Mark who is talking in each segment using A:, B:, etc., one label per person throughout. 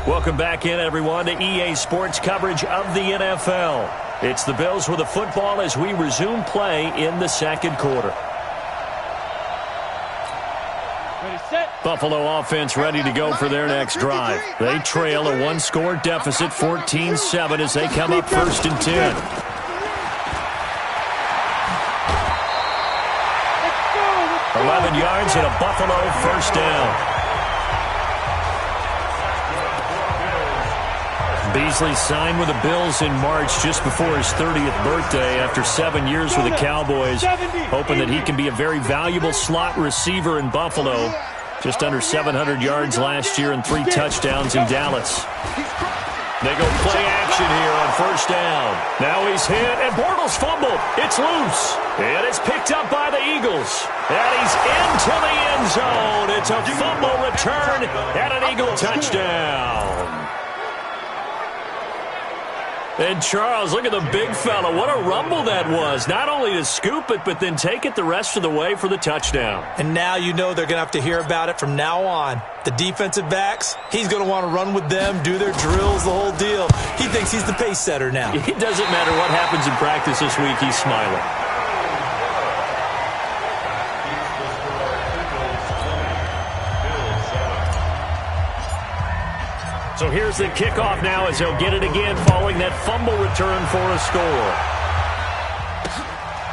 A: Welcome back in, everyone, to EA Sports coverage of the NFL. It's the Bills with the football as we resume play in the second quarter.
B: Ready, set.
A: Buffalo offense ready to go for their next drive. They trail a one-score deficit, 14-7, as they come up 1st and 10.
B: Let's go.
A: 11 yards and a Buffalo first down. Beasley signed with the Bills in March just before his 30th birthday after 7 years with the Cowboys, hoping that he can be a very valuable slot receiver in Buffalo. Just under 700 yards last year and 3 touchdowns in Dallas. They go play action here on first down. Now he's hit, and Bortles fumbled. It's loose, and it's picked up by the Eagles. And he's into the end zone. It's a fumble return and an Eagle touchdown. And Charles, look at the big fella. What a rumble that was. Not only to scoop it, but then take it the rest of the way for the touchdown.
C: And now you know they're going to have to hear about it from now on. The defensive backs, he's going to want to run with them, do their drills, the whole deal. He thinks he's the pace setter now.
A: It doesn't matter what happens in practice this week. He's smiling. So here's the kickoff now as they'll get it again following that fumble return for a score.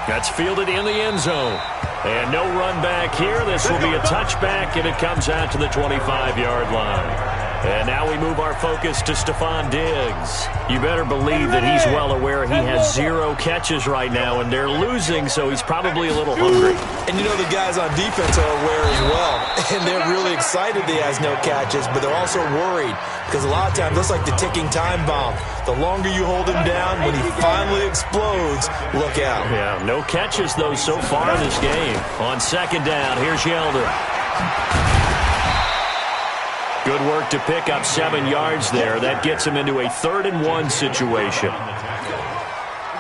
A: That's fielded in the end zone. And no run back here. This will be a touchback, and it comes out to the 25-yard line. And now we move our focus to Stephon Diggs. You better believe that he's well aware he has 0 catches right now, and they're losing, so he's probably a little hungry.
C: And you know the guys on defense are aware as well. And they're really excited that he has no catches, but they're also worried because a lot of times that's like the ticking time bomb. The longer you hold him down, when he finally explodes, look out.
A: Yeah, no catches, though, so far in this game. On second down, here's Yeldon. Good work to pick up 7 yards there. That gets him into a 3rd and 1 situation.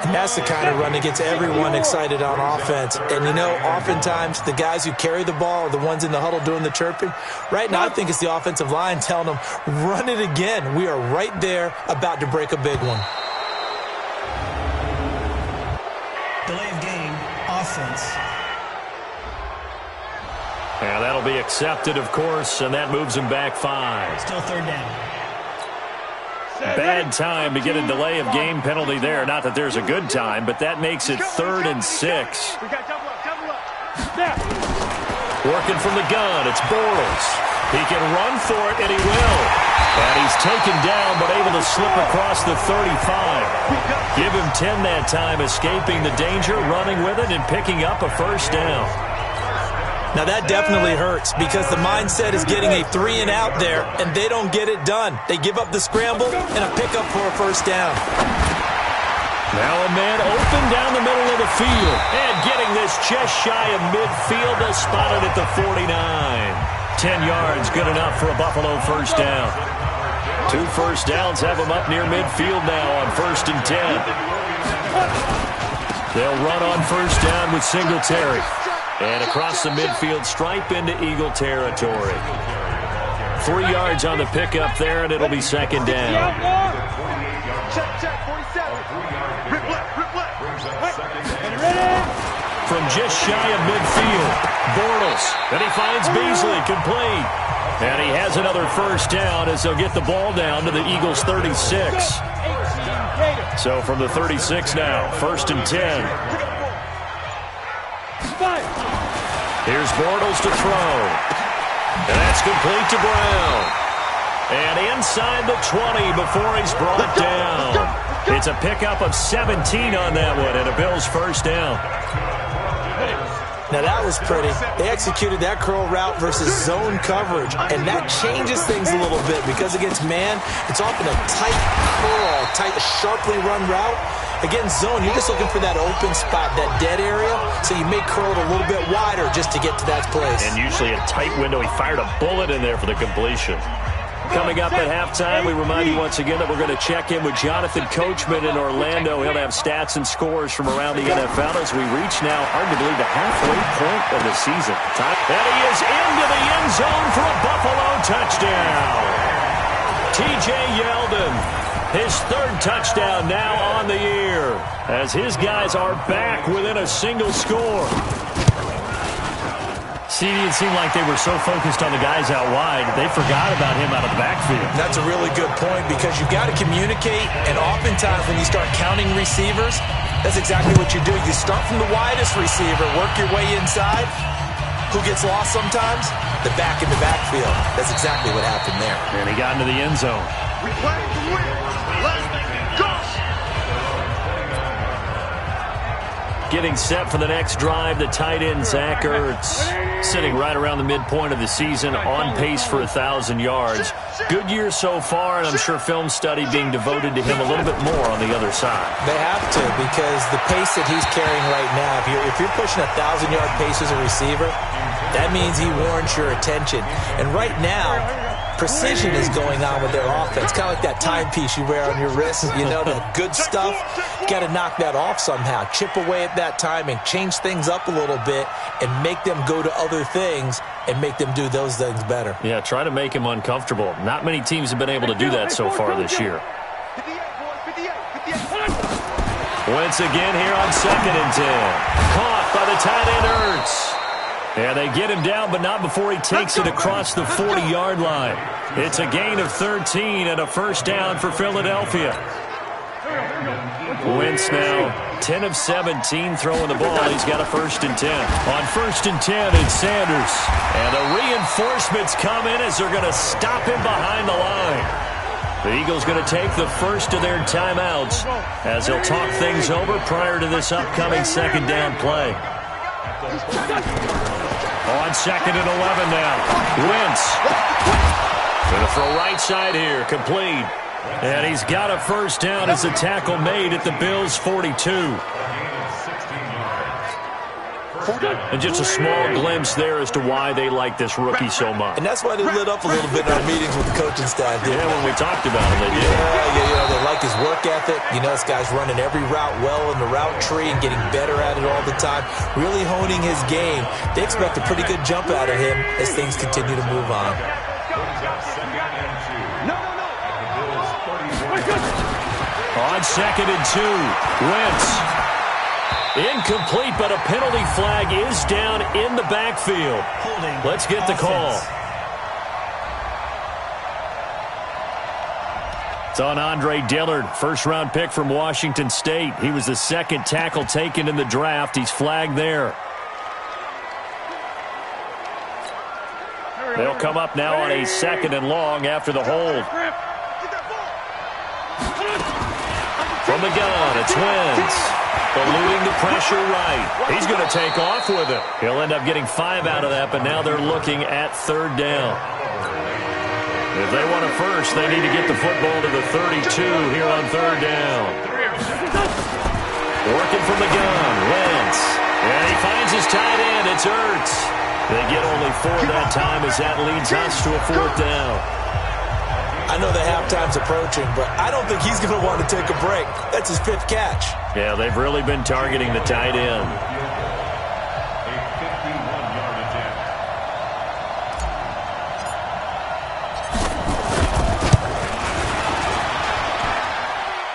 C: And that's the kind of run that gets everyone excited on offense. And, you know, oftentimes the guys who carry the ball are the ones in the huddle doing the chirping. Right now, I think it's the offensive line telling them, run it again. We are right there about to break a big one.
D: Delay of game, offense.
A: Yeah, that'll be accepted, of course, and that moves him back 5.
D: Still 3rd down.
A: Bad time to get a delay of game penalty there. Not that there's a good time, but that makes it 3rd and 6.
B: We got double up. Snap.
A: Working from the gun, it's Bortles. He can run for it, and he will. And he's taken down, but able to slip across the 35. Give him 10 that time, escaping the danger, running with it, and picking up a first down.
C: Now, that definitely hurts because the mindset is getting a 3 and out there, and they don't get it done. They give up the scramble and a pickup for a first down.
A: Now a man open down the middle of the field. And getting this just shy of midfield, they'll spot it at the 49. 10 yards, good enough for a Buffalo first down. 2 first downs have them up near midfield now on 1st and 10. They'll run on first down with Singletary. And across the midfield stripe into Eagle territory. 3 yards on the pickup there, and it'll be 2nd down.
B: Check, 47. Rip left.
A: From just shy of midfield, Bortles. And he finds Beasley complete. And he has another first down as they'll get the ball down to the Eagles' 36. So from the 36 now, 1st and 10. Here's Bortles to throw. And that's complete to Brown. And inside the 20 before he's brought down. It's a pickup of 17 on that one and a Bills first down.
C: Now that was pretty. They executed that curl route versus zone coverage, and that changes things a little bit because against man, it's often a tight curl, tight, sharply run route. Against zone, you're just looking for that open spot, that dead area, so you may curl it a little bit wider just to get to that place.
A: And usually a tight window. He fired a bullet in there for the completion. Coming up at halftime, we remind you once again that we're going to check in with Jonathan Coachman in Orlando. He'll have stats and scores from around the NFL as we reach now, hard to believe, the halfway point of the season. And he is into the end zone for a Buffalo touchdown. T.J. Yeldon, his third touchdown now on the year, as his guys are back within a single score. CD, it seemed like they were so focused on the guys out wide, they forgot about him out of the backfield.
C: That's a really good point, because you've got to communicate, and oftentimes when you start counting receivers, that's exactly what you do. You start from the widest receiver, work your way inside. Who gets lost sometimes? The back in the backfield. That's exactly what happened there.
A: And he got into the end zone.
B: We play to win. Let's go.
A: Getting set for the next drive, the tight end, Zach Ertz, sitting right around the midpoint of the season, on pace for 1,000 yards. Good year so far, and I'm sure film study being devoted to him a little bit more on the other side.
C: They have to, because the pace that he's carrying right now, if you're pushing 1,000-yard pace as a receiver, that means he warrants your attention. And right now, precision is going on with their offense. Kind of like that timepiece you wear on your wrist. You know, that good stuff. You got to knock that off somehow. Chip away at that timing. Change things up a little bit and make them go to other things and make them do those things better.
A: Yeah, try to make him uncomfortable. Not many teams have been able to do that so far this year.
B: 58.
A: Once again here on 2nd and 10. Caught by the tight end Ertz. And they get him down, but not before he takes it across the 40-yard line. It's a gain of 13 and a first down for Philadelphia. Wentz now 10 of 17 throwing the ball. He's got a 1st and 10. On 1st and 10, it's Sanders. And the reinforcements come in as they're going to stop him behind the line. The Eagles going to take the first of their timeouts as they'll talk things over prior to this upcoming 2nd down play. On 2nd and 11 now. Wentz going to throw right side here. Complete. And he's got a first down as the tackle made at the Bills' 42. And just a small glimpse there as to why they like this rookie so much.
C: And that's why they lit up a little bit in our meetings with the coaching staff.
A: Yeah, when we talked about him, they did.
C: Yeah, they like his work ethic. You know, this guy's running every route well in the route tree and getting better at it all the time. Really honing his game. They expect a pretty good jump out of him as things continue to move on.
A: On 2nd and 2, Wentz. Incomplete, but a penalty flag is down in the backfield. Let's get the call. It's on Andre Dillard, first-round pick from Washington State. He was the 2nd tackle taken in the draft. He's flagged there. They'll come up now on a 2nd and long after the hold. From the gun, it's Wentz. Eluding the pressure right. He's going to take off with it. He'll end up getting 5 out of that, but now they're looking at 3rd down. If they want a first, they need to get the football to the 32 here on 3rd down. Working from the gun, Wentz. And he finds his tight end. It's Ertz. They get only 4 that time as that leads us to a 4th down.
C: I know the halftime's approaching, but I don't think he's going to want to take a break. That's his 5th catch.
A: Yeah, they've really been targeting the tight end.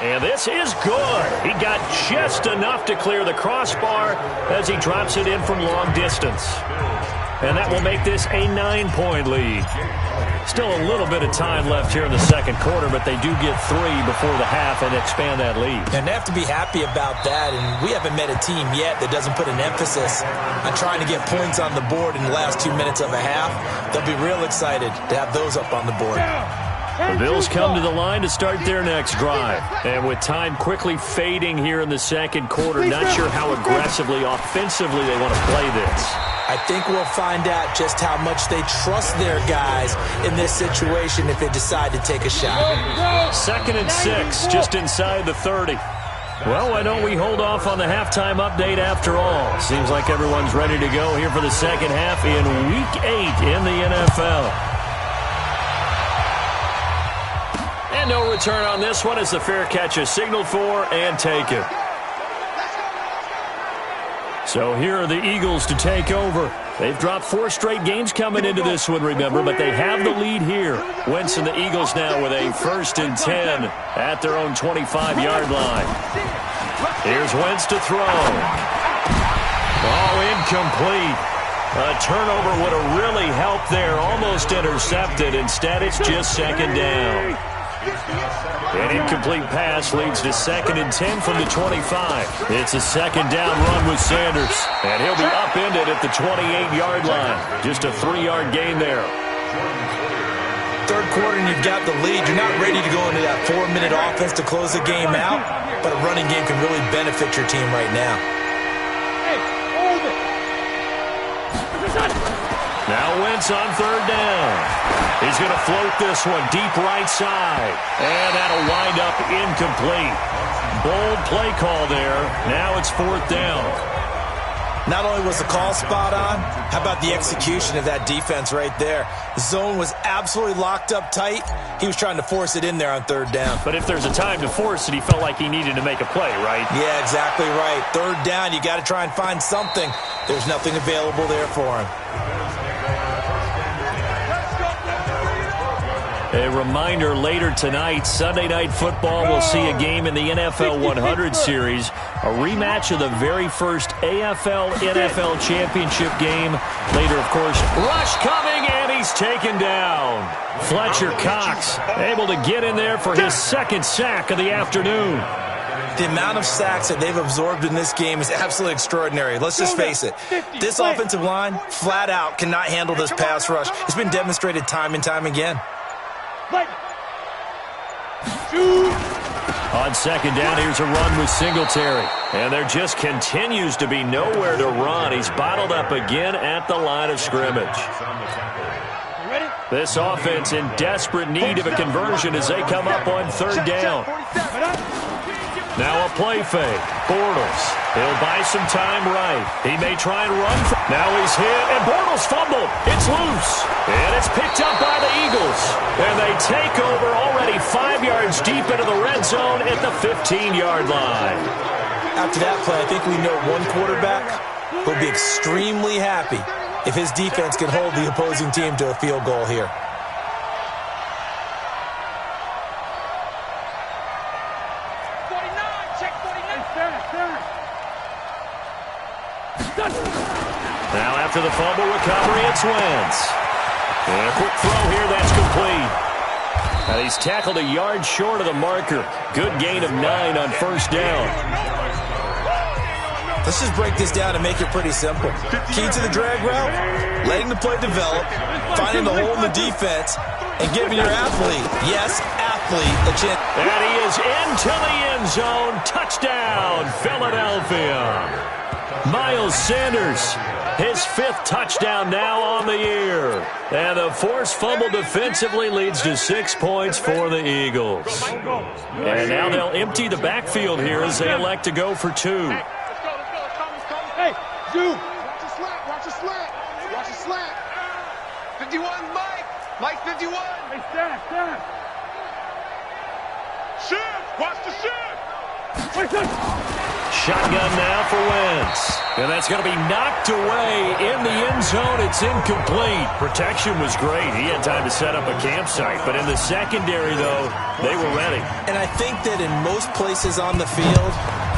A: And this is good. He got just enough to clear the crossbar as he drops it in from long distance. And that will make this a 9-point lead. Still a little bit of time left here in the 2nd quarter, but they do get 3 before the half and expand that lead.
C: And they have to be happy about that, and we haven't met a team yet that doesn't put an emphasis on trying to get points on the board in the last 2 minutes of a half. They'll be real excited to have those up on the board.
A: The Bills come to the line to start their next drive. And with time quickly fading here in the 2nd quarter, not sure how aggressively, offensively they want to play this.
C: I think we'll find out just how much they trust their guys in this situation if they decide to take a shot.
A: 2nd and 6, just inside the 30. Well, why don't we hold off on the halftime update after all? Seems like everyone's ready to go here for the 2nd half in Week 8 in the NFL. And no return on this one as the fair catch is signaled for and taken. So here are the Eagles to take over. They've dropped 4 straight games coming into this one, remember, but they have the lead here. Wentz and the Eagles now with a 1st and 10 at their own 25-yard line. Here's Wentz to throw. Oh, incomplete. A turnover would have really helped there. Almost intercepted. Instead, it's just 2nd down. An incomplete pass leads to 2nd and 10 from the 25. It's a 2nd down run with Sanders. And he'll be upended at the 28-yard line. Just a 3-yard gain there.
C: 3rd quarter and you've got the lead. You're not ready to go into that 4-minute offense to close the game out. But a running game can really benefit your team right now.
A: Now Wentz on 3rd down. He's going to float this one deep right side. And that'll wind up incomplete. Bold play call there. Now it's 4th down.
C: Not only was the call spot on, how about the execution of that defense right there? The zone was absolutely locked up tight. He was trying to force it in there on 3rd down.
A: But if there's a time to force it, he felt like he needed to make a play, right?
C: Yeah, exactly right. 3rd down, you got to try and find something. There's nothing available there for him.
A: A reminder, later tonight, Sunday Night Football will see a game in the NFL 100 series, a rematch of the very first AFL-NFL championship game. Later, of course, rush coming, and he's taken down. Fletcher Cox able to get in there for his 2nd sack of the afternoon.
C: The amount of sacks that they've absorbed in this game is absolutely extraordinary. Let's just face it. This offensive line, flat out, cannot handle this pass rush. It's been demonstrated time and time again.
A: On 2nd down, here's a run with Singletary. And there just continues to be nowhere to run. He's bottled up again at the line of scrimmage. This offense in desperate need of a conversion as they come up on 3rd down. Now a play fake. Bortles. He'll buy some time right. He may try and run. Now he's hit, and Bortles fumbled. It's loose. And it's picked up by the Eagles. And they take over already 5 yards deep into the red zone at the 15-yard line.
C: After that play, I think we know one quarterback will be extremely happy if his defense can hold the opposing team to a field goal here.
A: Now after the fumble recovery, it's Wentz. And a quick throw here, that's complete. And he's tackled a yard short of the marker. Good gain of 9 on 1st down.
C: Let's just break this down and make it pretty simple. Key to the drag route, letting the play develop, finding the hole in the defense, and giving your athlete, yes, athlete, a chance.
A: And he is into the end zone. Touchdown, Philadelphia. Miles Sanders, his 5th touchdown now on the year. And the forced fumble defensively leads to 6 points for the Eagles. And now they'll empty the backfield here as they elect to go for 2.
B: Hey, you! Watch the slant, watch the slant, watch the slant. 51, Mike! Mike 51! Hey, stand. Shift! Watch the shift!
A: Shotgun now for Wentz. And that's going to be knocked away in the end zone. It's incomplete. Protection was great. He had time to set up a campsite. But in the secondary, though, they were ready.
C: And I think that in most places on the field,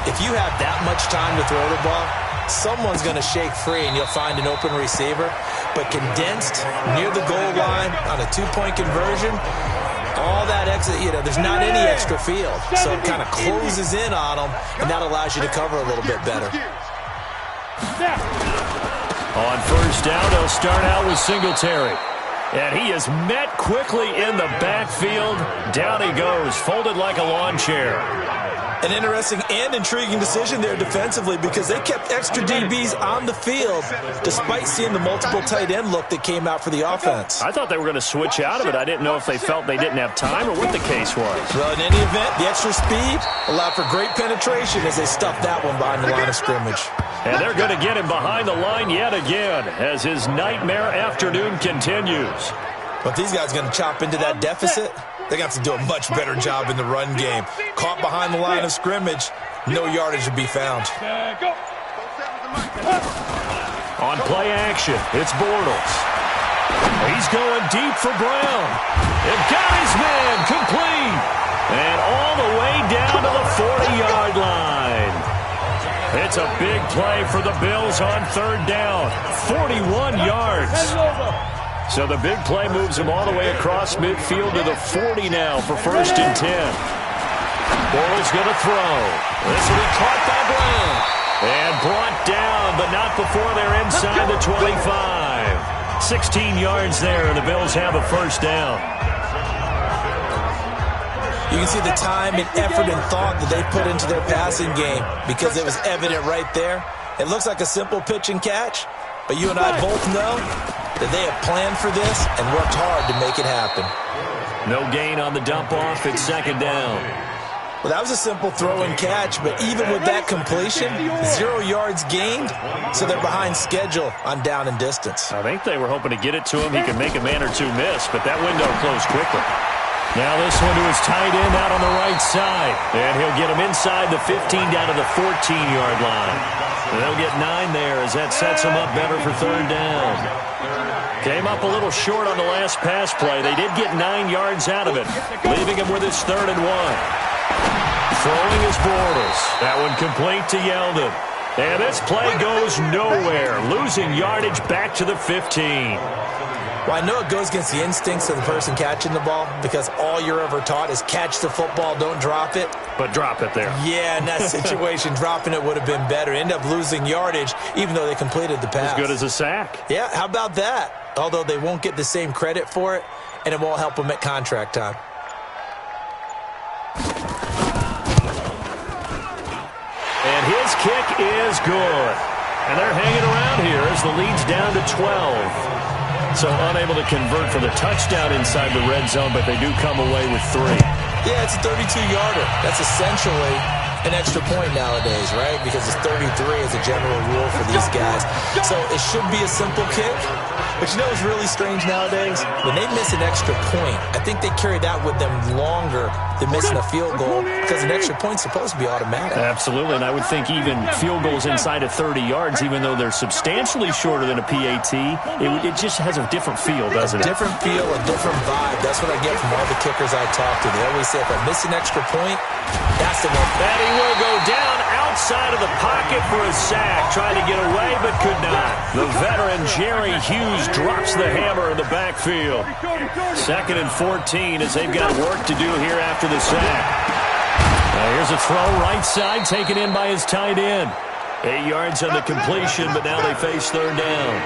C: if you have that much time to throw the ball, someone's going to shake free and you'll find an open receiver. But condensed near the goal line on a 2-point conversion, all that exit, there's not any extra field. So it kind of closes in on them, and that allows you to cover a little bit better.
A: On 1st down, they'll start out with Singletary. And he is met quickly in the backfield. Down he goes, folded like a lawn chair.
C: An interesting and intriguing decision there defensively because they kept extra DBs on the field despite seeing the multiple tight end look that came out for the offense.
A: I thought they were going to switch out of it. I didn't know if they felt they didn't have time or what the case was.
C: Well, in any event, the extra speed allowed for great penetration as they stuffed that one behind the line of scrimmage.
A: And they're going to get him behind the line yet again as his nightmare afternoon continues.
C: But these guys are going to chop into that deficit. They got to do a much better job in the run game. Caught behind the line of scrimmage, no yardage to be found.
A: On play action, it's Bortles. He's going deep for Brown. And got his man complete. And all the way down to the 40-yard line. It's a big play for the Bills on third down. 41 yards. So the big play moves him all the way across midfield to the 40 now for 1st and 10. Bortles going to throw. This will be caught by Brown. And brought down, but not before they're inside the 25. 16 yards there, and the Bills have a 1st down.
C: You can see the time and effort and thought that they put into their passing game because it was evident right there. It looks like a simple pitch and catch, but you and I both know that they have planned for this and worked hard to make it happen.
A: No gain on the dump-off. It's 2nd down.
C: Well, that was a simple throw and catch, but even with that completion, 0 yards gained, so they're behind schedule on down and distance.
A: I think they were hoping to get it to him. He could make a man or two miss, but that window closed quickly. Now this one to his tight end out on the right side. And he'll get him inside the 15 down to the 14-yard line. And they'll get 9 there as that sets him up better for 3rd down. Came up a little short on the last pass play. They did get 9 yards out of it, leaving him with his 3rd and 1. Throwing is Bortles. That one complete to Yeldon. And this play goes nowhere, losing yardage back to the 15.
C: Well, I know it goes against the instincts of the person catching the ball because all you're ever taught is catch the football, don't drop it.
A: But drop it there.
C: Yeah, in that situation, dropping it would have been better. End up losing yardage even though they completed the pass.
A: As good as a sack.
C: Yeah, how about that? Although they won't get the same credit for it, and it won't help them at contract time.
A: And his kick is good. And they're hanging around here as the lead's down to 12. So unable to convert for the touchdown inside the red zone, but they do come away with 3.
C: Yeah, it's a 32-yarder. That's essentially an extra point nowadays, right? Because it's 33 as a general rule for these guys. So it should be a simple kick. But you know what's really strange nowadays? When they miss an extra point, I think they carry that with them longer than missing a field goal because an extra point's supposed to be automatic.
A: Absolutely, and I would think even field goals inside of 30 yards, even though they're substantially shorter than a PAT, it just has a different feel, doesn't it?
C: A different feel, a different vibe. That's what I get from all the kickers I talk to. They always say, if I miss an extra point, that's the one.
A: And he will go down outside of the pocket for a sack. Tried to get away, but could not. The veteran Jerry Hughes drops the hammer in the backfield. 2nd and 14 as they've got work to do here after the sack. Now here's a throw right side taken in by his tight end. 8 yards on the completion, but now they face 3rd down.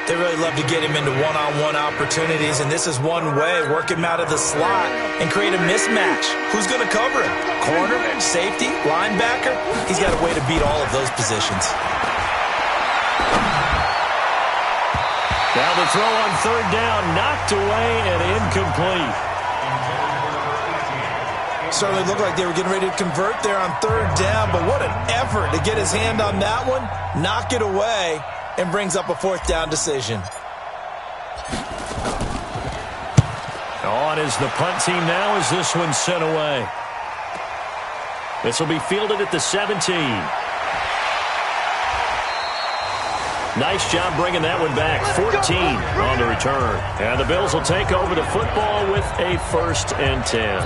C: They really love to get him into one-on-one opportunities, and this is one way. Work him out of the slot and create a mismatch. Who's going to cover him? Corner, safety, linebacker? He's got a way to beat all of those positions.
A: Now the throw on 3rd down, knocked away and incomplete.
C: Certainly looked like they were getting ready to convert there on 3rd down, but what an effort to get his hand on that one, knock it away, and brings up a 4th down decision.
A: On is the punt team now as this one's sent away. This will be fielded at the 17. Nice job bringing that one back. 14 on the return. And the Bills will take over the football with a 1st and 10.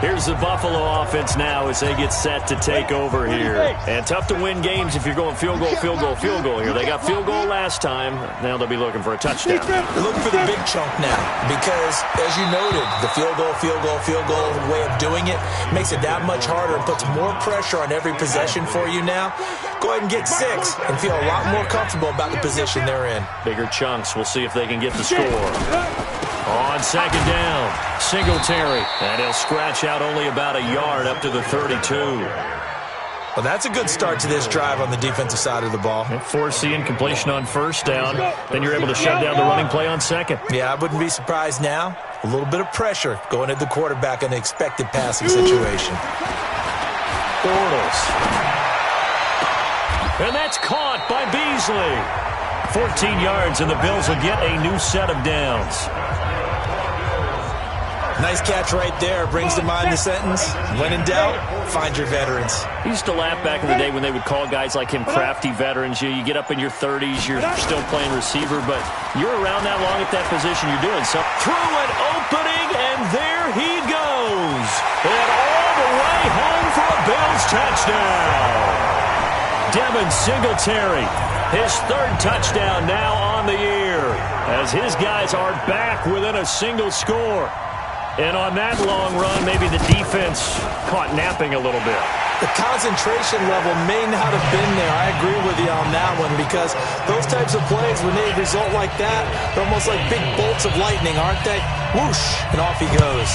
A: Here's the Buffalo offense now as they get set to take over here. And tough to win games if you're going field goal, field goal, field goal here. They got field goal last time. Now they'll be looking for a touchdown.
C: They're looking for the big chunk now because, as you noted, the field goal way of doing it makes it that much harder and puts more pressure on every possession for you now. Go ahead and get 6 and feel a lot more comfortable about the position they're in.
A: Bigger chunks. We'll see if they can get the score. On 2nd down, Singletary. And he'll scratch out only about a yard up to the 32.
C: Well, that's a good start to this drive on the defensive side of the ball.
A: Forcing incompletion on 1st down. Then you're able to shut down the running play on 2nd.
C: Yeah, I wouldn't be surprised now. A little bit of pressure going at the quarterback in the expected passing situation.
A: Bortles. And that's caught by Beasley. 14 yards, and the Bills will get a new set of downs.
C: Nice catch right there. Brings to mind the sentence, when in doubt, find your veterans.
A: I used to laugh back in the day when they would call guys like him crafty veterans. You get up in your 30s, you're still playing receiver, but you're around that long at that position, you're doing something. Through an opening, and there he goes. And all the way home for a Bills touchdown. Devin Singletary, his third touchdown now on the year, as his guys are back within a single score. And on that long run, maybe the defense caught napping a little bit.
C: The concentration level may not have been there. I agree with you on that one, because those types of plays, when they result like that, they're almost like big bolts of lightning, aren't they? Whoosh, and off he goes.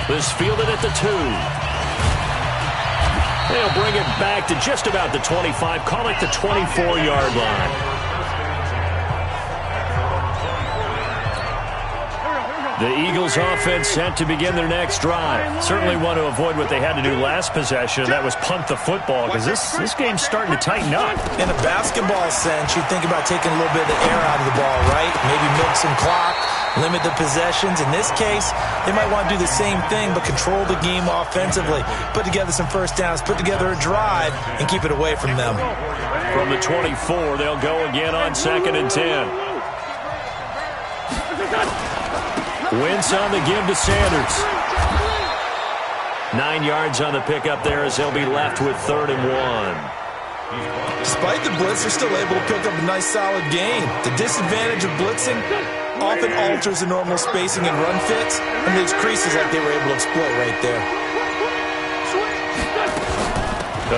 A: This fielded at the 2. They'll bring it back to just about the 25, call it the 24-yard line. The Eagles offense set to begin their next drive. Certainly want to avoid what they had to do last possession. That was punt the football, because this game's starting to tighten up.
C: In a basketball sense, you think about taking a little bit of the air out of the ball, right? Maybe milk some clock, limit the possessions. In this case, they might want to do the same thing, but control the game offensively. Put together some first downs, put together a drive, and keep it away from them.
A: From the 24, they'll go again on 2nd and 10. Wentz on the give to Sanders. 9 yards on the pickup there, as they'll be left with 3rd and 1.
C: Despite the blitz, they're still able to pick up a nice solid gain. The disadvantage of blitzing often alters the normal spacing and run fits and makes creases like they were able to exploit right there.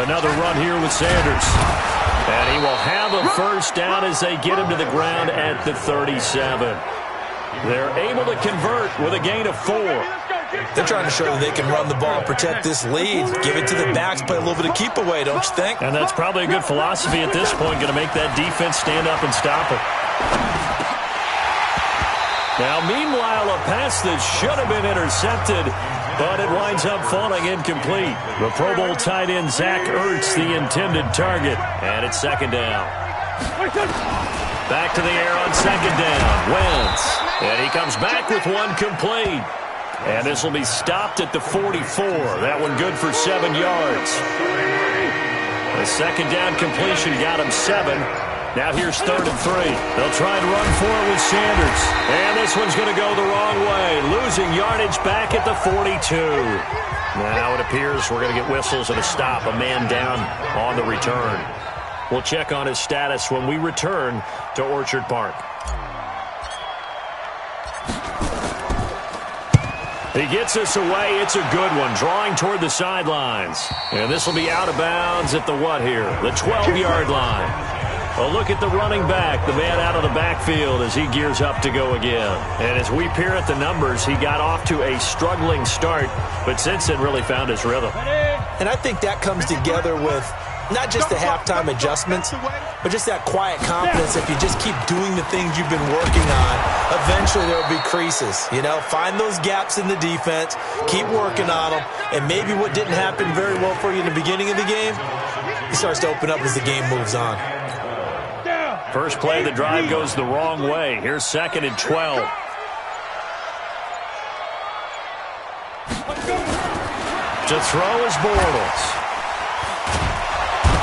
A: Another run here with Sanders. And he will have a first down as they get him to the ground at the 37. They're able to convert with a gain of 4.
C: They're trying to show that they can run the ball and protect this lead. Give it to the backs, play a little bit of keep away, don't you think?
A: And that's probably a good philosophy at this point, going to make that defense stand up and stop it. Now, meanwhile, a pass that should have been intercepted, but it winds up falling incomplete. The Pro Bowl tight end Zach Ertz, the intended target, and it's 2nd down. Back to the air on 2nd down. Wentz. And he comes back with one complete. And this will be stopped at the 44. That one good for 7 yards. The 2nd down completion got him 7. Now here's 3rd and 3. They'll try and run for it with Sanders. And this one's going to go the wrong way. Losing yardage back at the 42. Now it appears we're going to get whistles and a stop. A man down on the return. We'll check on his status when we return to Orchard Park. He gets us away. It's a good one. Drawing toward the sidelines. And this will be out of bounds at the what here? The 12-yard line. A look at the running back, the man out of the backfield as he gears up to go again. And as we peer at the numbers, he got off to a struggling start, but since then really found his rhythm.
C: And I think that comes together with not just the halftime adjustments, but just that quiet confidence. If you just keep doing the things you've been working on, eventually there will be creases. You know, find those gaps in the defense, keep working on them, and maybe what didn't happen very well for you in the beginning of the game, it starts to open up as the game moves on.
A: First play of the drive goes the wrong way. Here's 2nd and 12. To throw is Bortles.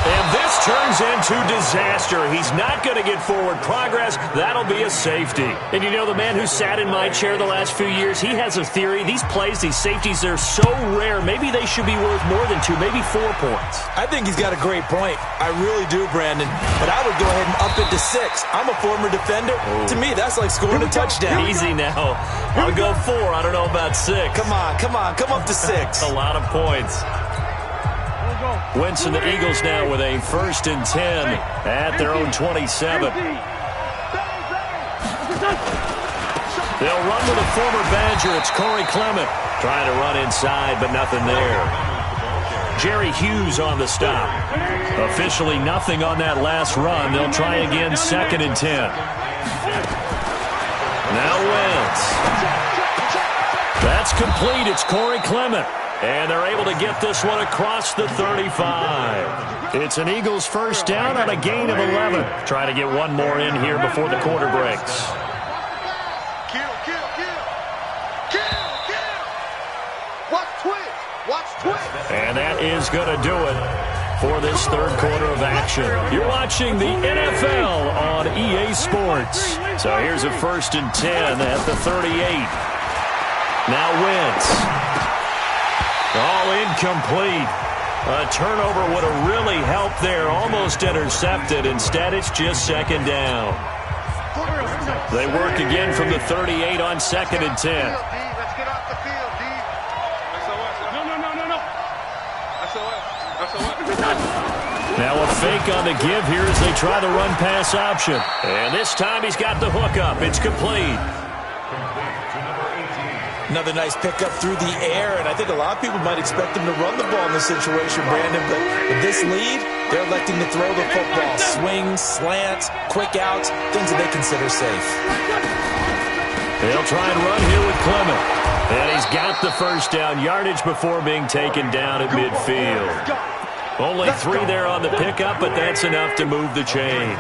A: And this turns into disaster. He's not going to get forward progress. That'll be a safety. And you know, the man who sat in my chair the last few years, he has a theory. These plays, these safeties, they're so rare. Maybe they should be worth more than 2, maybe 4 points.
C: I think he's got a great point. I really do, Brandon. But I would go ahead and up it to 6. I'm a former defender. Oh. To me, that's like scoring a touchdown.
A: Easy now. I'll go 4. I don't know about 6.
C: Come on. Come up to 6.
A: A lot of points. Wentz and the Eagles now with a 1st and 10 at their own 27. They'll run with a former Badger. It's Corey Clement trying to run inside, but nothing there. Jerry Hughes on the stop. Officially nothing on that last run. They'll try again, 2nd and 10. Now Wentz. That's complete. It's Corey Clement. And they're able to get this one across the 35. It's an Eagles first down on a gain of 11. Trying to get one more in here before the quarter breaks. And that is going to do it for this third quarter of action. You're watching the NFL on EA Sports. So here's a 1st and 10 at the 38. Now Wentz. All incomplete. A turnover would have really helped there. Almost intercepted. Instead, it's just 2nd down. They work again from the 38 on 2nd and 10.
B: Let's get off the field, D. No.
A: Now a fake on the give here as they try the run-pass option. And this time he's got the hook up. It's complete.
C: Another nice pickup through the air, and I think a lot of people might expect him to run the ball in this situation, Brandon, but with this lead, they're electing to throw the football. Swings, slants, quick outs, things that they consider safe.
A: They'll try and run here with Clement. And he's got the first down yardage before being taken down at midfield. Only 3 there on the pickup, but that's enough to move the chains.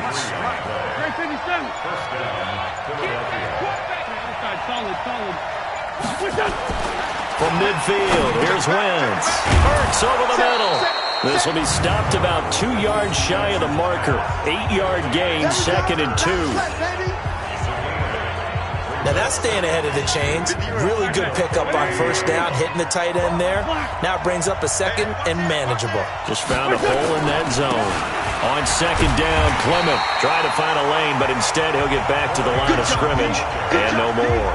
A: From midfield, here's Wentz. Hurts over the middle. This will be stopped about 2 yards shy of the marker. 8-yard gain, 2nd and 2.
C: Now that's staying ahead of the chains. Really good pickup on 1st down, hitting the tight end there. Now it brings up a 2nd and manageable.
A: Just found a hole in that zone. On 2nd down, Clement tried to find a lane, but instead he'll get back to the line of scrimmage and no more.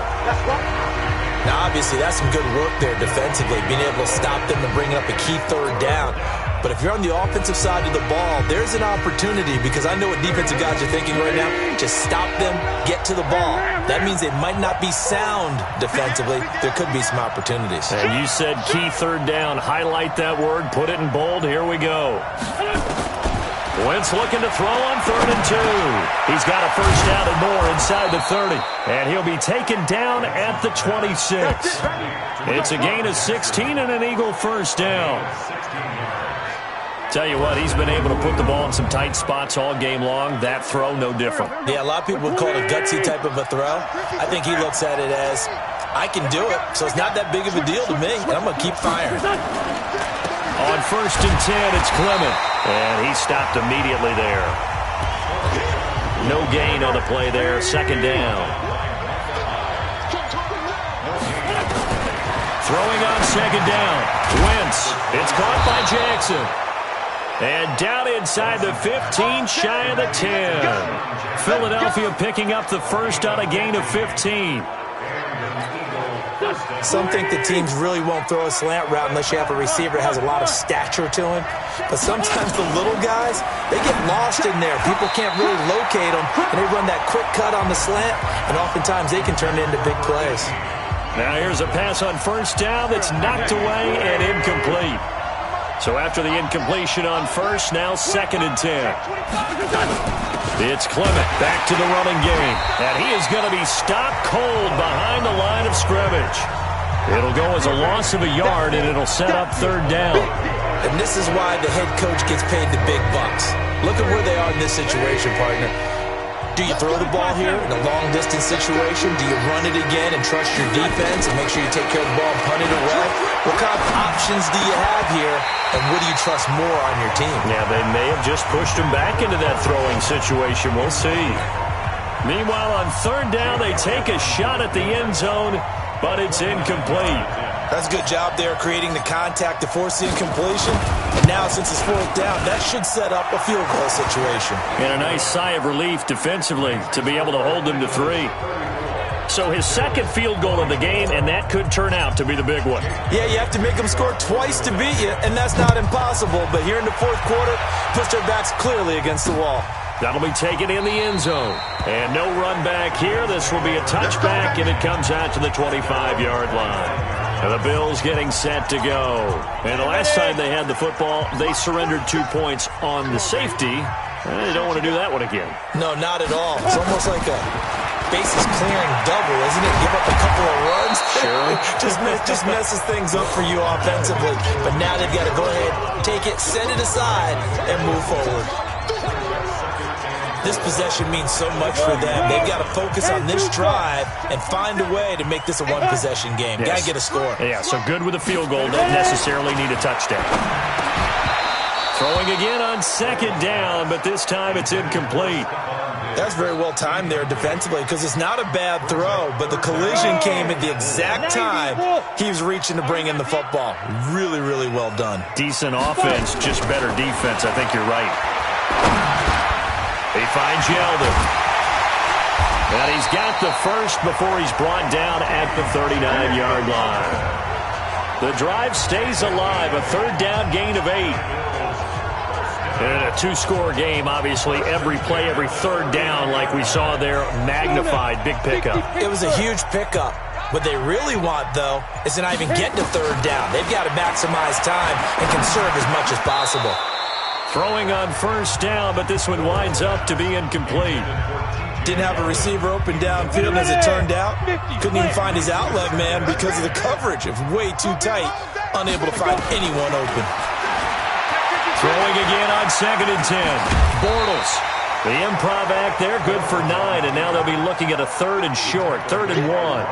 C: Now, obviously, that's some good work there defensively, being able to stop them and bring up a key 3rd down. But if you're on the offensive side of the ball, there's an opportunity because I know what defensive guys are thinking right now. Just stop them, get to the ball. That means they might not be sound defensively. There could be some opportunities.
A: And you said key 3rd down. Highlight that word. Put it in bold. Here we go. Wentz looking to throw on 3rd and 2. He's got a first down and more inside the 30. And he'll be taken down at the 26. It's a gain of 16 and an Eagle first down. Tell you what, he's been able to put the ball in some tight spots all game long. That throw, no different.
C: Yeah, a lot of people would call it a gutsy type of a throw. I think he looks at it as, I can do it, so it's not that big of a deal to me, and I'm going to keep firing.
A: On 1st and 10, it's Clement. And he stopped immediately there. No gain on the play there. 2nd down. Throwing on 2nd down. Wentz. It's caught by Jackson. And down inside the 15, shy of the 10. Philadelphia picking up the first on a gain of 15.
C: Some think the teams really won't throw a slant route unless you have a receiver that has a lot of stature to him. But sometimes the little guys, they get lost in there. People can't really locate them, and they run that quick cut on the slant, and oftentimes they can turn it into big plays.
A: Now here's a pass on 1st down that's knocked away and incomplete. So after the incompletion on 1st, now 2nd and 10. It's Clement back to the running game. And he is going to be stopped cold behind the line of scrimmage. It'll go as a loss of a yard, and it'll set up 3rd down.
C: And this is why the head coach gets paid the big bucks. Look at where they are in this situation, partner. Do you throw the ball here in a long-distance situation? Do you run it again and trust your defense and make sure you take care of the ball and punt it away? What kind of options do you have here, and what do you trust more on your team?
A: Yeah, they may have just pushed him back into that throwing situation. We'll see. Meanwhile, on 3rd down, they take a shot at the end zone, but it's incomplete.
C: That's a good job there creating the contact to force the incompletion. And now, since it's 4th down, that should set up a field goal situation.
A: And a nice sigh of relief defensively to be able to hold them to 3. So his 2nd field goal of the game, and that could turn out to be the big one.
C: Yeah, you have to make them score twice to beat you, and that's not impossible. But here in the 4th quarter, push their backs clearly against the wall.
A: That'll be taken in the end zone. And no run back here. This will be a touchback, and it comes out to the 25-yard line. And the Bills getting set to go. And the last time they had the football, they surrendered 2 points on the safety. And they don't want to do that one again.
C: No, not at all. It's almost like a bases clearing double, isn't it? Give up a couple of runs.
A: Sure.
C: just messes things up for you offensively. But now they've got to go ahead, take it, set it aside, and move forward. This possession means so much for them. They've got to focus on this drive and find a way to make this a one-possession game.
A: Yes.
C: Got to get a score.
A: Yeah, so good with a field goal. Don't necessarily need a touchdown. Throwing again on second down, but this time it's incomplete.
C: That's very well timed there defensively because it's not a bad throw, but the collision came at the exact time he was reaching to bring in the football. Really, really well done.
A: Decent offense, just better defense. I think you're right. He finds Yeldon. And he's got the first before he's brought down at the 39-yard line. The drive stays alive, a third down gain of 8. In a two-score game, obviously, every play, every third down, like we saw there, magnified, big pickup.
C: It was a huge pickup. What they really want, though, is to not even get to third down. They've got to maximize time and conserve as much as possible.
A: Throwing on first down, but this one winds up to be incomplete.
C: Didn't have a receiver open downfield as it turned out. Couldn't even find his outlet man because of the coverage. It was way too tight. Unable to find anyone open.
A: Throwing again on 2nd and 10. Bortles. The improv act there, good for 9, and now they'll be looking at a 3rd and short, 3rd and 1.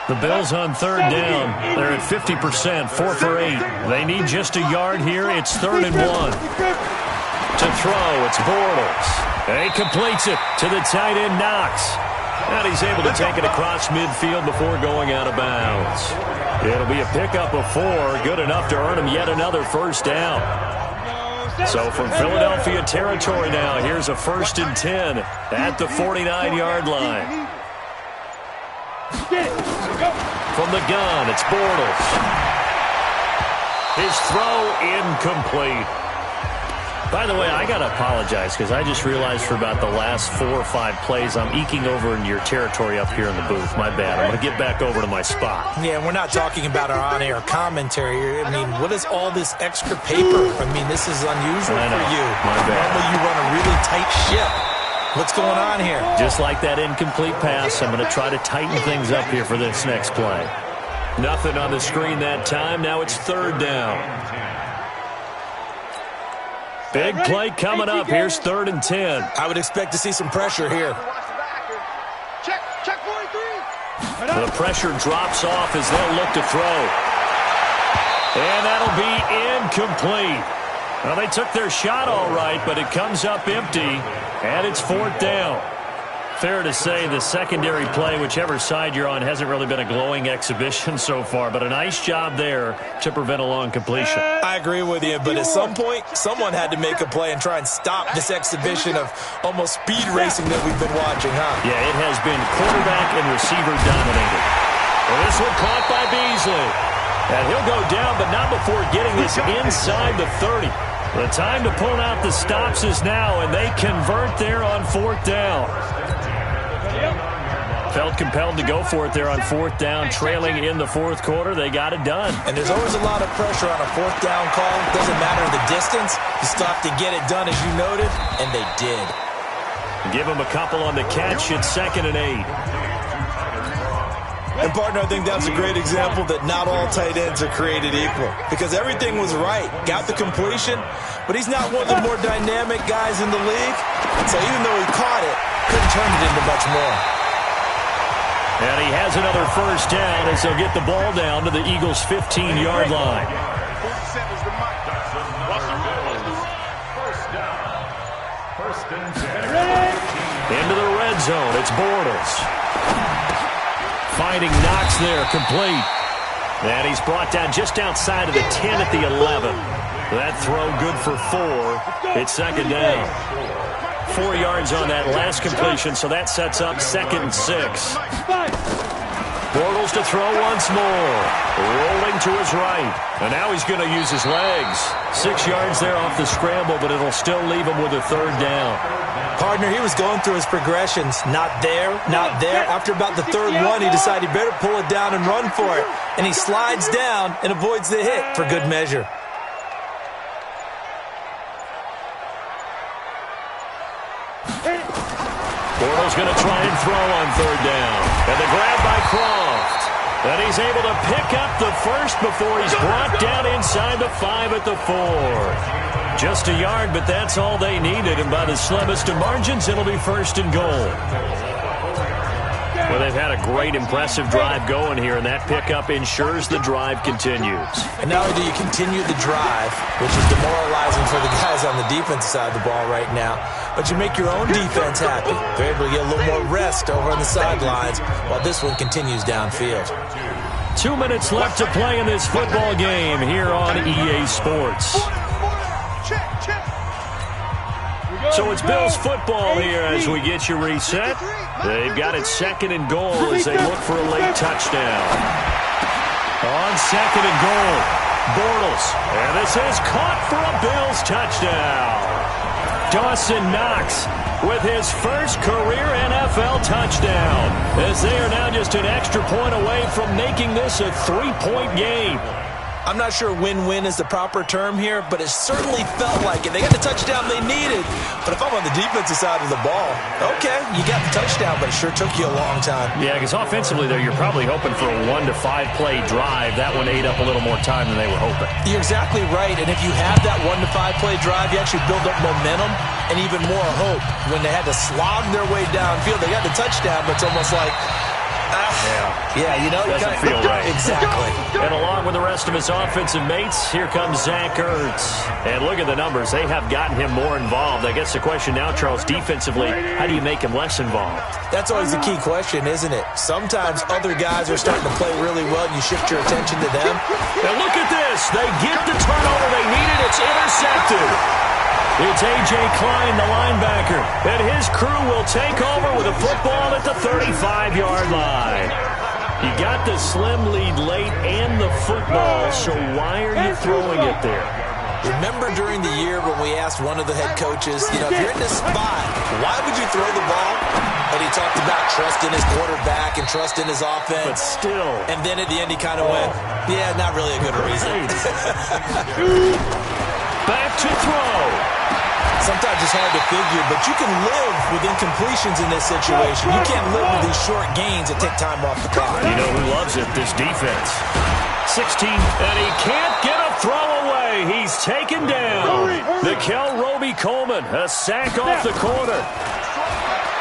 A: The Bills on third down. They're at 50%, 4 for 8. They need just a yard here. It's 3rd and 1. To throw, it's Bortles. And he completes it to the tight end, Knox. And he's able to take it across midfield before going out of bounds. It'll be a pickup of 4, good enough to earn him yet another first down. So from Philadelphia territory now, here's a 1st and 10 at the 49-yard line. From the gun, it's Bortles. His throw incomplete. By the way, I got to apologize because I just realized for about the last 4 or 5 plays, I'm eking over into your territory up here in the booth. My bad. I'm going to get back over to my spot.
C: Yeah, we're not talking about our on-air commentary. I mean, what is all this extra paper? I mean, this is unusual for you.
A: My bad.
C: Normally you run a really tight ship. What's going on here?
A: Just like that incomplete pass, I'm going to try to tighten things up here for this next play. Nothing on the screen that time. Now it's 3rd down. Big play coming up. Here's 3rd and 10.
C: I would expect to see some pressure here.
B: Check 43.
A: The pressure drops off as they'll look to throw. And that'll be incomplete. Well, they took their shot all right, but it comes up empty, and it's 4th down. Fair to say the secondary play, whichever side you're on, hasn't really been a glowing exhibition so far, but a nice job there to prevent a long completion.
C: I agree with you, but at some point, someone had to make a play and try and stop this exhibition of almost speed racing that we've been watching, huh?
A: Yeah, it has been quarterback and receiver dominated. Well, this one caught by Beasley. And he'll go down, but not before getting this inside the 30. The time to pull out the stops is now, and they convert there on 4th down. Felt compelled to go for it there on 4th down, trailing in the 4th quarter. They got it done.
C: And there's always a lot of pressure on a 4th down call. Doesn't matter the distance. You still have to get it done, as you noted, and they did.
A: Give them a couple on the catch. It's 2nd and 8.
C: And, partner, I think that's a great example that not all tight ends are created equal because everything was right. Got the completion, but he's not one of the more dynamic guys in the league. So even though he caught it, couldn't turn it into much more.
A: And he has another first down as they'll get the ball down to the Eagles' 15-yard line. Into the red zone. It's Bortles. Finding Knox there, complete. And he's brought down just outside of the 10 at the 11. That throw good for 4. It's 2nd down. 4 yards on that last completion, so that sets up 2nd and 6. Bortles to throw once more. Rolling to his right. And now he's going to use his legs. 6 yards there off the scramble, but it'll still leave him with a 3rd down.
C: Partner, he was going through his progressions. Not there, not there. After about the 3rd one, he decided he better pull it down and run for it. And he slides down and avoids the hit for good measure.
A: Bortles going to try and throw on 3rd down. And the grab by Croft. And he's able to pick up the first before he's brought down inside the 5 at the 4. Just a yard, but that's all they needed. And by the slimmest of margins, it'll be first and goal. Well, they've had a great, impressive drive going here, and that pickup ensures the drive continues.
C: And not only do you continue the drive, which is demoralizing for the guys on the defensive side of the ball right now, but you make your own defense happy. They're able to get a little more rest over on the sidelines while this one continues downfield.
A: 2 minutes left to play in this football game here on EA Sports. So it's Bills football here as we get you reset. They've got it second and goal as they look for a late touchdown. On second and goal, Bortles. And this is caught for a Bills touchdown. Dawson Knox with his first career NFL touchdown, as they are now just an extra point away from making this a 3-point game.
C: I'm not sure win-win is the proper term here, but it certainly felt like it. They got the touchdown they needed, but if I'm on the defensive side of the ball, okay, you got the touchdown, but it sure took you a long time.
A: Yeah, because offensively, though, you're probably hoping for a 1 to 5 play drive. That one ate up a little more time than they were hoping.
C: You're exactly right, and if you have that 1 to 5 play drive, you actually build up momentum and even more hope. When they had to slog their way downfield, they got the touchdown, but it's almost like, yeah, you know,
A: doesn't feel right.
C: Exactly.
A: And along with the rest of his offensive mates, here comes Zach Ertz. And look at the numbers. They have gotten him more involved. I guess the question now, Charles, defensively, how do you make him less involved?
C: That's always the key question, isn't it? Sometimes other guys are starting to play really well, and you shift your attention to them.
A: And look at this. They get the turnover they needed. It's intercepted. It's A.J. Klein, the linebacker, and his crew will take over with a football at the 35-yard line. You got the slim lead late and the football, so why are you throwing it there?
C: Remember during the year when we asked one of the head coaches, you know, if you're in this spot, why would you throw the ball? And he talked about trust in his quarterback and trust in his offense.
A: But still.
C: And then at the end he kind of went, yeah, not really a good reason.
A: Back to throw.
C: Sometimes it's hard to figure, but you can live with incompletions in this situation. You can't live with these short gains that take time off the clock.
A: You know who loves it? This defense. 16, and he can't get a throw away. He's taken down. Nickel Roby-Coleman, a sack off the corner.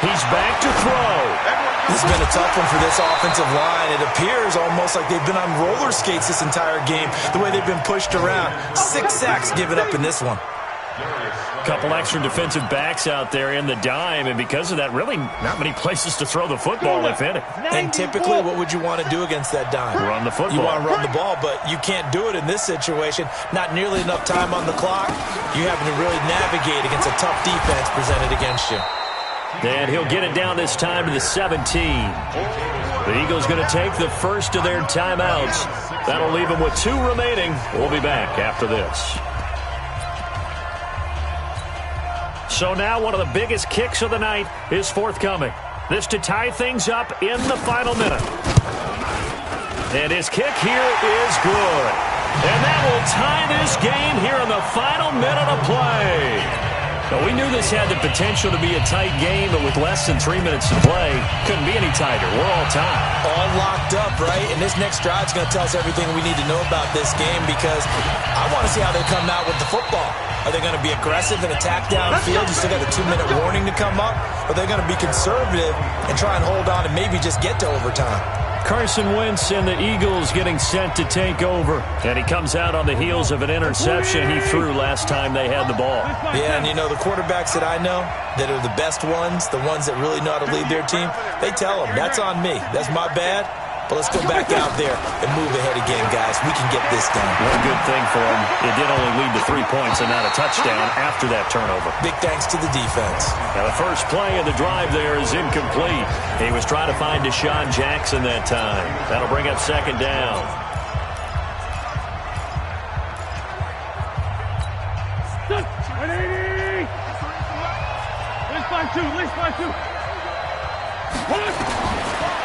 A: He's back to throw.
C: This has been a tough one for this offensive line. It appears almost like they've been on roller skates this entire game, the way they've been pushed around. 6 sacks given up in this one.
A: Couple extra defensive backs out there in the dime, and because of that, really not many places to throw the football, if any.
C: And typically, what would you want to do against that dime?
A: Run the football.
C: You want to run the ball, but you can't do it in this situation. Not nearly enough time on the clock. You having to really navigate against a tough defense presented against you.
A: And he'll get it down this time to the 17. The Eagles going to take the first of their timeouts. That'll leave them with 2 remaining. We'll be back after this. So now one of the biggest kicks of the night is forthcoming. This to tie things up in the final minute. And his kick here is good. And that will tie this game here in the final minute of play. Now, we knew this had the potential to be a tight game, but with less than 3 minutes to play, couldn't be any tighter. We're all tied.
C: All locked up, right? And this next drive is going to tell us everything we need to know about this game, because I want to see how they come out with the football. Are they going to be aggressive and attack downfield? You still got a 2-minute warning to come up? Or are they going to be conservative and try and hold on and maybe just get to overtime?
A: Carson Wentz and the Eagles getting set to take over. And he comes out on the heels of an interception he threw last time they had the ball.
C: Yeah, and you know, the quarterbacks that I know that are the best ones, the ones that really know how to lead their team, they tell them, that's on me. That's my bad. But let's go back out there and move ahead again, guys. We can get this done.
A: One good thing for him, it did only lead to 3 points and not a touchdown after that turnover.
C: Big thanks to the defense.
A: Now, the first play of the drive there is incomplete. He was trying to find Deshaun Jackson that time. That'll bring up second down.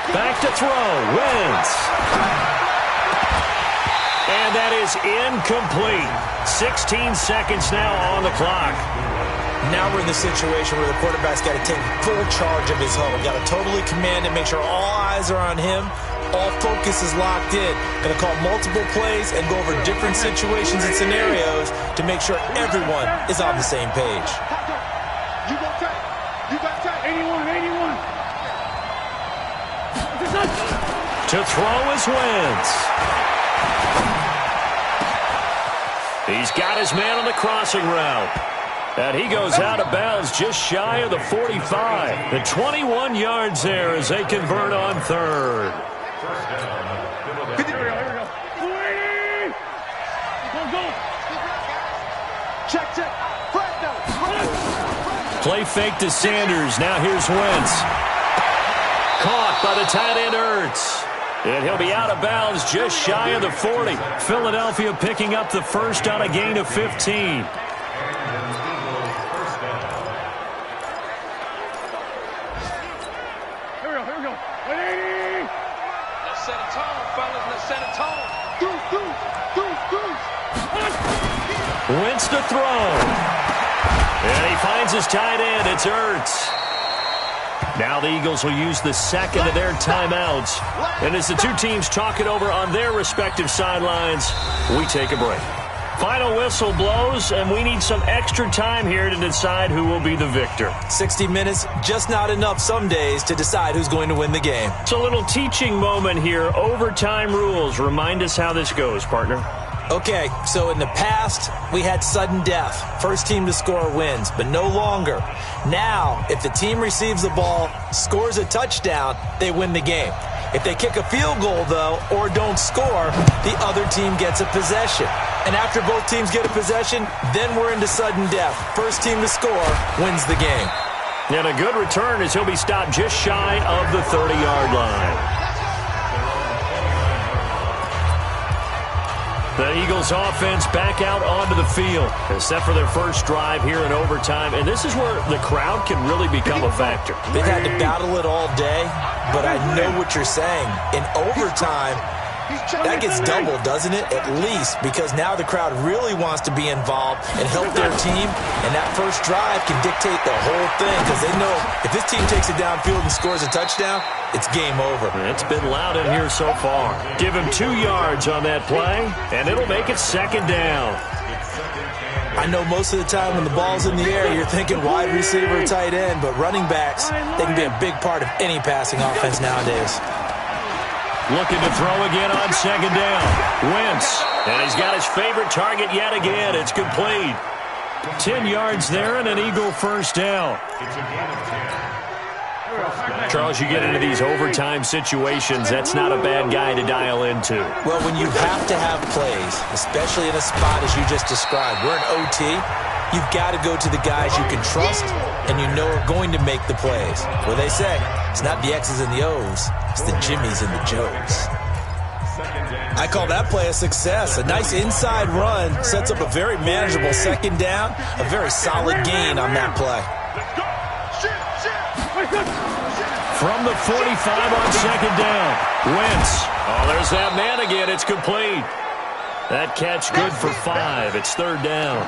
A: Back to throw, Wentz. And that is incomplete. 16 seconds now on the clock.
C: Now we're in the situation where the quarterback's got to take full charge of his huddle. Got to totally command it, make sure all eyes are on him, All focus is locked in. Going to call multiple plays and go over different situations and scenarios to make sure everyone is on the same page.
B: You go tight. You got tight. 81, 81.
A: To throw is Wentz. He's got his man on the crossing route. And he goes out of bounds just shy of the 45. The 21 yards there as they convert on third.
B: Check.
A: Play fake to Sanders. Now here's Wentz. Caught by the tight end Ertz. And he'll be out of bounds just shy of the 40. Philadelphia picking up the first on a gain of 15. Wentz to throw. And he finds his tight end. It's Ertz. Now the Eagles will use the second of their timeouts. And as the two teams talk it over on their respective sidelines, we take a break. Final whistle blows, and we need some extra time here to decide who will be the victor.
C: 60 minutes, just not enough some days to decide who's going to win the game.
A: It's a little teaching moment here. Overtime rules. Remind us how this goes, partner.
C: Okay, so in the past, we had sudden death. First team to score wins, but no longer. Now, if the team receives the ball, scores a touchdown, they win the game. If they kick a field goal, though, or don't score, the other team gets a possession. And after both teams get a possession, then we're into sudden death. First team to score wins the game.
A: And a good return as he'll be stopped just shy of the 30-yard line. The Eagles offense back out onto the field, except for their first drive here in overtime. And this is where the crowd can really become a factor.
C: They've had to battle it all day, but I know what you're saying. In overtime, that gets doubled, doesn't it? At least, because now the crowd really wants to be involved and help their team. And that first drive can dictate the whole thing, because they know if this team takes it downfield and scores a touchdown, it's game over.
A: It's been loud in here so far. Give him 2 yards on that play, and it'll make it second down.
C: I know most of the time when the ball's in the air, you're thinking wide receiver, tight end, but running backs, they can be a big part of any passing offense nowadays.
A: Looking to throw again on second down. Wentz, and he's got his favorite target yet again. It's complete. 10 yards there and an Eagle first down. Charles, you get into these overtime situations, that's not a bad guy to dial into.
C: Well, when you have to have plays, especially in a spot as you just described, we're in OT, you've got to go to the guys you can trust and you know are going to make the plays. Well, they say it's not the X's and the O's, it's the Jimmies and the Joes. I call that play a success. A nice inside run sets up a very manageable second down, a very solid gain on that play.
A: From the 45 on second down, Wentz. Oh, there's that man again. It's complete. That catch good for 5. It's third down.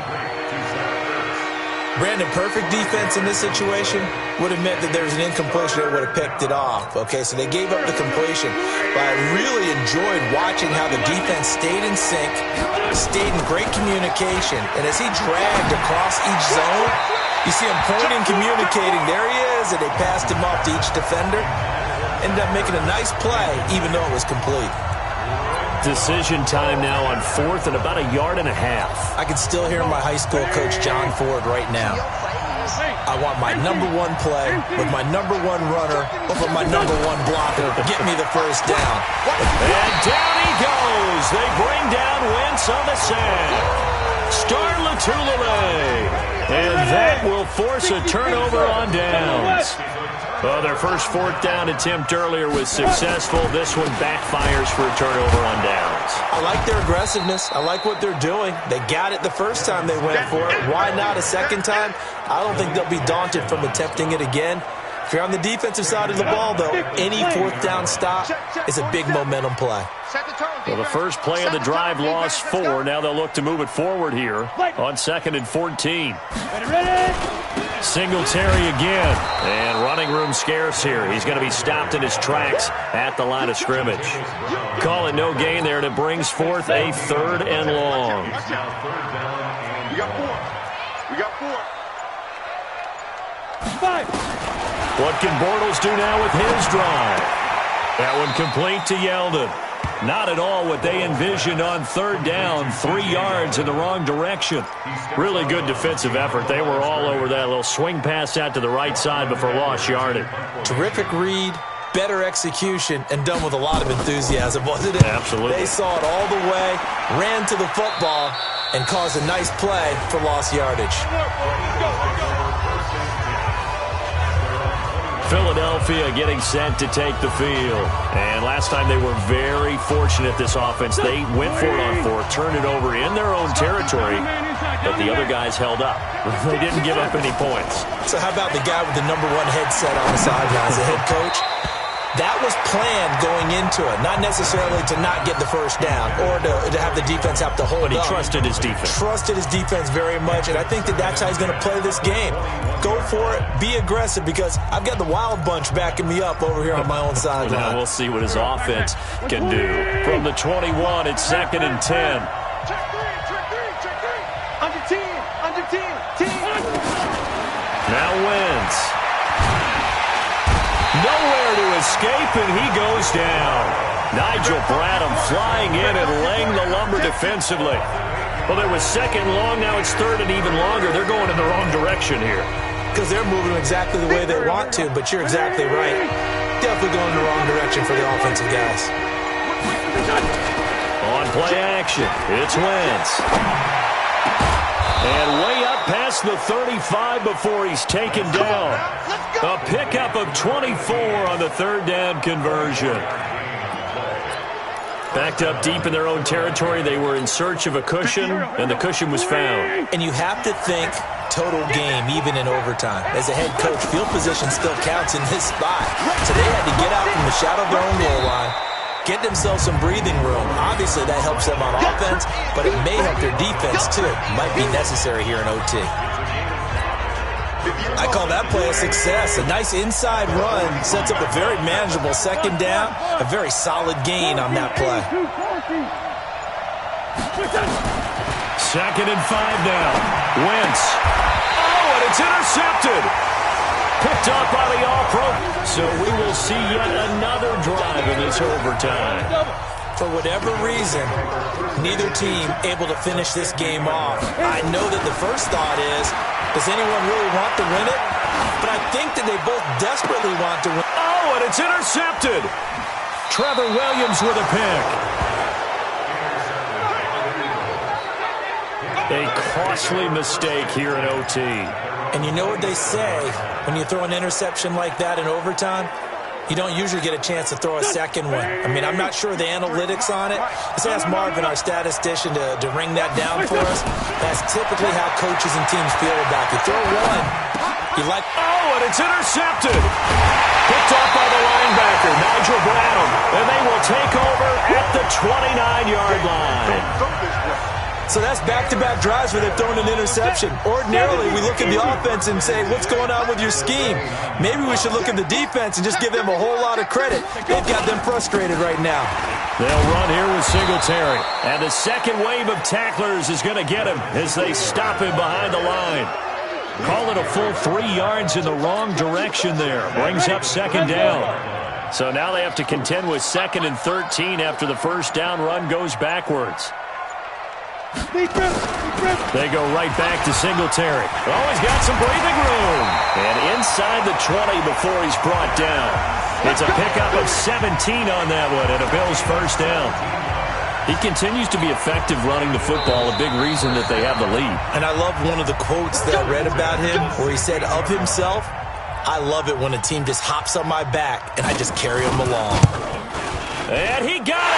C: Brandon, perfect defense in this situation would have meant that there was an incompletion that would have picked it off. Okay, so they gave up the completion. But I really enjoyed watching how the defense stayed in sync, stayed in great communication. And as he dragged across each zone, you see him pointing, communicating. There he is, and they passed him off to each defender. Ended up making a nice play, even though it was complete.
A: Decision time now on 4th and about 1.5 yards.
C: I can still hear my high school coach, John Ford, right now. I want my number 1 play with my number 1 runner over my number 1 blocker. Get me the first down.
A: And down he goes. They bring down Wentz on the sack. Star Latulele. And that will force a turnover on downs. Well, their first 4th down attempt earlier was successful. This one backfires for a turnover on downs.
C: I like their aggressiveness. I like what they're doing. They got it the first time they went for it. Why not a second time? I don't think they'll be daunted from attempting it again. If you're on the defensive side of the ball, though, any 4th down stop is a big momentum play.
A: Well, the first play of the drive lost 4. Now they'll look to move it forward here on 2nd and 14.
B: Ready?
A: Singletary again. And running room scarce here. He's going to be stopped in his tracks at the line of scrimmage. Call it no gain there, and it brings forth a 3rd and long.
B: We got 4. We got 4.
A: 5. What can Bortles do now with his drive? That one complete to Yeldon. Not at all what they envisioned on 3rd down. 3 yards in the wrong direction. Really good defensive effort. They were all over that little swing pass out to the right side before lost yardage.
C: Terrific read, better execution, and done with a lot of enthusiasm, wasn't it?
A: Absolutely.
C: They saw it all the way, ran to the football, and caused a nice play for lost yardage.
A: Philadelphia getting set to take the field. And last time they were very fortunate, this offense. They went for it on 4th, turned it over in their own territory, but the other guys held up. They didn't give up any points.
C: So how about the guy with the #1 headset on the sidelines, the head coach? That was planned going into it, not necessarily to not get the first down or to have the defense have to hold up.
A: But he trusted his defense.
C: Trusted his defense very much, and I think that's how he's going to play this game. Go for it, be aggressive, because I've got the wild bunch backing me up over here on my own sideline.
A: Now we'll see what his offense can do. From the 21, it's 2nd and 10.
B: Check 3, check 3, check 3. Under 10, under 10, 10.
A: Now wins. Nowhere to escape, and he goes down. Nigel Bradham flying in and laying the lumber defensively. Well, there was 2nd long. Now it's 3rd and even longer. They're going in the wrong direction here.
C: Because they're moving exactly the way they want to, but you're exactly right. Definitely going in the wrong direction for the offensive guys.
A: On play action, it's Wentz. And way up past the 35 before he's taken down. A pickup of 24 on the 3rd down conversion. Backed up deep in their own territory. They were in search of a cushion, and the cushion was found.
C: And you have to think total game, even in overtime. As a head coach, field position still counts in this spot. So they had to get out from the shadow of their own goal line, get themselves some breathing room. Obviously, that helps them on offense, but it may help their defense, too. Might be necessary here in OT. I call that play a success. A nice inside run sets up a very manageable 2nd down. A very solid gain on that play.
A: 2nd and 5 now. Wentz. Oh, and it's intercepted. Picked up by the all-pro. So we will see yet another drive in this overtime.
C: For whatever reason, neither team able to finish this game off. I know that the first thought is, does anyone really want to win it? But I think that they both desperately want to win.
A: Oh, and it's intercepted. Trevor Williams with a pick. A costly mistake here in OT.
C: And you know what they say, when you throw an interception like that in overtime, you don't usually get a chance to throw a second one. I mean, I'm not sure the analytics on it. Let's ask Marvin, our statistician, to ring that down for us. That's typically how coaches and teams feel about it. You throw one, you like...
A: Oh, and it's intercepted. Picked up by the linebacker, Nigel Bradham. And they will take over at the 29-yard line.
C: So that's back-to-back drives where they've thrown an interception. Ordinarily, we look at the offense and say, what's going on with your scheme? Maybe we should look at the defense and just give them a whole lot of credit. They've got them frustrated right now.
A: They'll run here with Singletary. And the second wave of tacklers is going to get him as they stop him behind the line. Call it a full 3 yards in the wrong direction there. Brings up 2nd down. So now they have to contend with 2nd and 13 after the first down run goes backwards. They go right back to Singletary. Oh, he's got some breathing room. And inside the 20 before he's brought down. It's a pickup of 17 on that one and a Bills first down. He continues to be effective running the football, a big reason that they have the lead.
C: And I love one of the quotes that I read about him where he said of himself, I love it when a team just hops on my back and I just carry them along.
A: And he got